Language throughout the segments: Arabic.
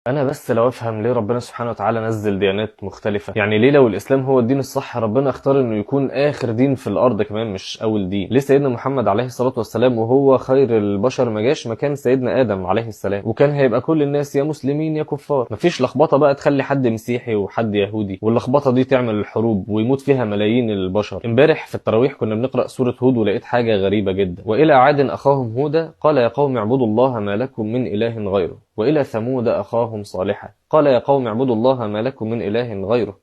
انا بس لو افهم ليه ربنا سبحانه وتعالى نزل ديانات مختلفة، يعني ليه لو الاسلام هو الدين الصح ربنا اختار انه يكون اخر دين في الارض كمان مش اول دين؟ ليه سيدنا محمد عليه الصلاة والسلام وهو خير البشر ما جاش مكان سيدنا ادم عليه السلام، وكان هيبقى كل الناس يا مسلمين يا كفار؟ مفيش لخبطة بقى تخلي حد مسيحي وحد يهودي، واللخبطة دي تعمل الحروب ويموت فيها ملايين البشر. امبارح في التراويح كنا بنقرأ سورة هود ولقيت حاجة غريبة جدا. والى عاد اخاهم هودا قال يا قوم اعبدوا الله ما لكم من اله غيره، وإلى ثمود أخاهم صالحا قال يا قوم اعبدوا الله ما لكم من إله غيره،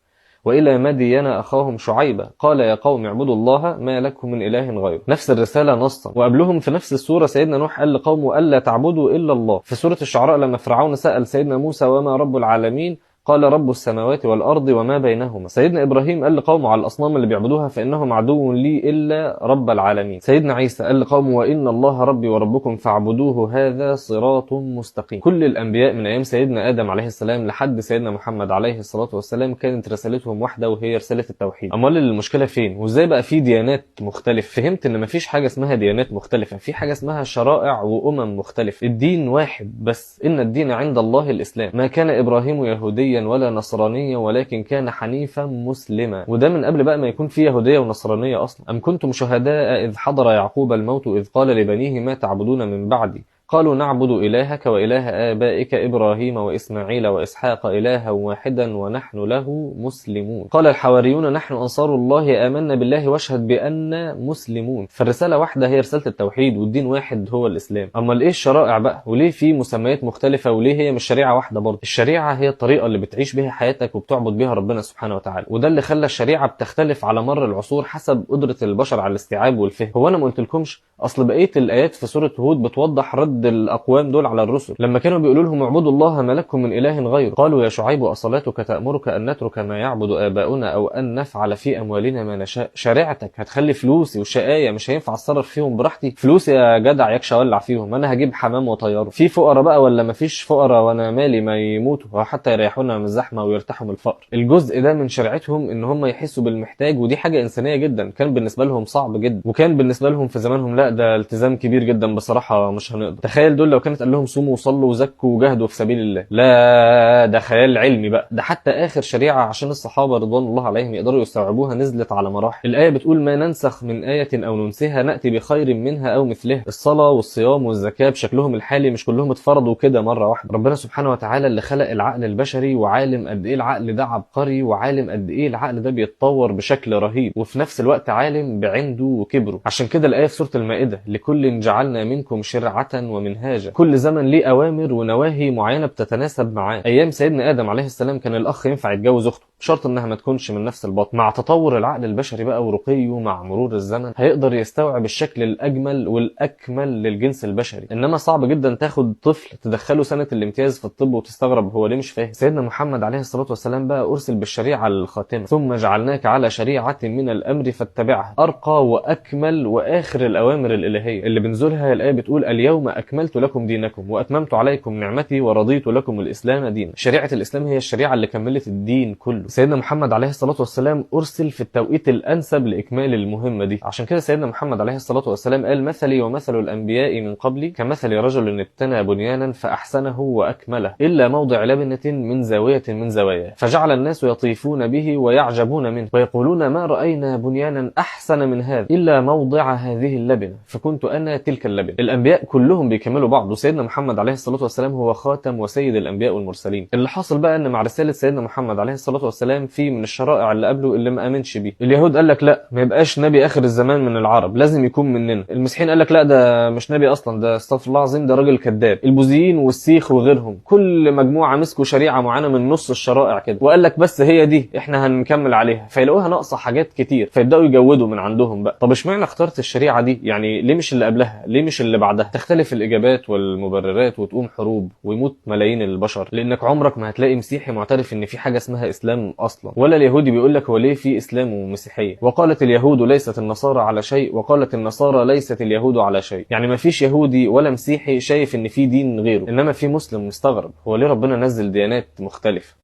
وإلى مدين أخاهم شعيبا قال يا قوم اعبدوا الله ما لكم من إله غيره. نفس الرسالة نصا. وقبلهم في نفس السورة سيدنا نوح قال لقومه ألا تعبدوا إلا الله. في سورة الشعراء لما فرعون سأل سيدنا موسى وما رب العالمين قال رب السماوات والأرض وما بينهما. سيدنا إبراهيم قال لقومه على الأصنام اللي بيعبدوها فإنهم عدو لي إلا رب العالمين. سيدنا عيسى قال لقومه وإن الله ربي وربكم فاعبدوه هذا صراط مستقيم. كل الأنبياء من أيام سيدنا آدم عليه السلام لحد سيدنا محمد عليه الصلاة والسلام كانت رسالتهم واحدة وهي رسالة التوحيد. أمال المشكلة فين؟ وإزاي بقى في ديانات مختلفة؟ فهمت إن مفيش حاجة اسمها ديانات مختلفة، في حاجة اسمها شرائع وأمم مختلفة. الدين واحد بس، إن الدين عند الله الإسلام. ما كان إبراهيم يهوديا ولا نصرانيا ولكن كان حنيفا مسلما. وده من قبل بقى ما يكون في يهودية ونصرانية أصلا. أم كنتم شهداء إذ حضر يعقوب الموت إذ قال لبنيه ما تعبدون من بعدي قالوا نعبد إلهك وإله آبائك إبراهيم وإسماعيل وإسحاق إلها واحدا ونحن له مسلمون. قال الحواريون نحن أنصار الله آمنا بالله واشهد بأننا مسلمون. فالرسالة واحدة هي رسالة التوحيد، والدين واحد هو الإسلام. أما إيه الشرائع بقى؟ وليه في مسميات مختلفة؟ وليه هي مش شريعة واحدة برضه؟ الشريعة هي الطريقة اللي بتعيش بها حياتك وبتعبد بها ربنا سبحانه وتعالى، وده اللي خلى الشريعة بتختلف على مر العصور حسب قدرة البشر على الاستيعاب والفهم. هو أنا ما قلتلكمش أصل بقية الآيات في سورة هود بتوضح رد الأقوام دول على الرسل لما كانوا بيقولوا لهم اعبدوا الله ما لكم من إله غيره؟ قالوا يا شعيب أصلاتك تأمرك أن نترك ما يعبد آباؤنا أو أن نفعل في أموالنا ما نشاء؟ شريعتك هتخلي فلوسي وشقاية مش هينفع أتصرف فيهم براحتي؟ فلوسي يا جدع يكش أولع فيهم، أنا هجيب حمام وطياره. في فقراء بقى ولا مفيش فقراء؟ وأنا مالي ما يموتوا وحتى يريحونا من الزحمة ويرتاحوا من الفقر. الجزء ده من شريعتهم إن هم يحسوا بالمحتاج، ودي حاجة إنسانية جدا كان بالنسبة لهم صعب جدا، وكان بالنسبة لهم في زمانهم لا ده التزام كبير جدا بصراحة مش هنقدر. تخيل دول لو كانت قال لهم صوموا وصلوا وزكوا وجاهدوا في سبيل الله، لا ده خيال علمي بقى. ده حتى آخر شريعة عشان الصحابة رضوان الله عليهم يقدروا يستوعبوها نزلت على مراحل. الآية بتقول ما ننسخ من آية أو ننسها نأتي بخير منها أو مثلها. الصلاة والصيام والزكاة بشكلهم الحالي مش كلهم اتفرضوا كده مرة واحدة. ربنا سبحانه وتعالى اللي خلق العقل البشري وعالم قد إيه العقل ده عبقري، وعالم قد إيه العقل ده بيتطور بشكل رهيب، وفي نفس الوقت عالم بعنده وكبره. عشان كده الآية في سورة المائدة لكل جعلنا منكم شرعة ومنهاجا. كل زمن ليه أوامر ونواهي معينة بتتناسب معاه. أيام سيدنا آدم عليه السلام كان الأخ ينفع يتجوز أخته بشرط إنها ما تكونش من نفس البطن. مع تطور العقل البشري بقى ورقيه مع مرور الزمن هيقدر يستوعب الشكل الأجمل والأكمل للجنس البشري. إنما صعب جدا تاخد طفل تدخله سنة الامتياز في الطب وتستغرب هو ليه مش فاهم. سيدنا محمد عليه الصلاة والسلام بقى أرسل بالشريعة الخاتمة، ثم جعلناك على شريعة من الأمر فاتبعها. أرقى وأكمل وآخر الأوامر الإلهية اللي بنزلها الآية بتقول اليوم أكملت لكم دينكم وأتممت عليكم نعمتي ورضيت لكم الإسلام دينا. شريعة الإسلام هي الشريعة اللي كملت الدين كله. سيدنا محمد عليه الصلاة والسلام أرسل في التوقيت الأنسب لإكمال المهمة دي. عشان كده سيدنا محمد عليه الصلاة والسلام قال مثلي ومثل الأنبياء من قبلي كمثل رجل ابتنى بنيانا فأحسنه وأكمله إلا موضع لبنة من زاوية من زواياه فجعل الناس يطيفون به ويعجبون منه ويقولون ما رأينا بنيانا أحسن من هذا إلا موضع هذه اللبنة فكنت أنا تلك اللبنة. الأنبياء كلهم بيكملوا بعض، وسيدنا محمد عليه الصلاة والسلام هو خاتم وسيد الأنبياء والمرسلين. اللي حاصل بقى ان مع رسالة سيدنا محمد عليه الصلاة والسلام في من الشرائع اللي قبله اللي ما امنش بيه. اليهود قال لك لا ما يبقاش نبي اخر الزمان من العرب، لازم يكون مننا. المسيحيين قال لك لا ده مش نبي اصلا، ده استغفر الله العظيم ده راجل كذاب. البوذيين والسيخ وغيرهم كل مجموعة مسكوا شريعة معينة من نص الشرائع كده وقال لك بس هي دي احنا هنكمل عليها، فيلاقوها ناقصة حاجات كتير فيبداوا يجودوا من عندهم بقى. طب اشمعنى اخترت الشريعة دي؟ يعني ليه مش اللي قبلها؟ ليه مش اللي بعدها؟ تختلف الاجابات والمبررات وتقوم حروب ويموت ملايين البشر، لانك عمرك ما هتلاقي مسيحي معترف ان في حاجه اسمها اسلام اصلا، ولا اليهودي بيقول لك هو ليه في اسلام ومسيحيه. وقالت اليهود ليست النصارى على شيء وقالت النصارى ليست اليهود على شيء. يعني ما فيش يهودي ولا مسيحي شايف ان في دين غيره، انما في مسلم مستغرب هو ليه ربنا نزل ديانات مختلفه.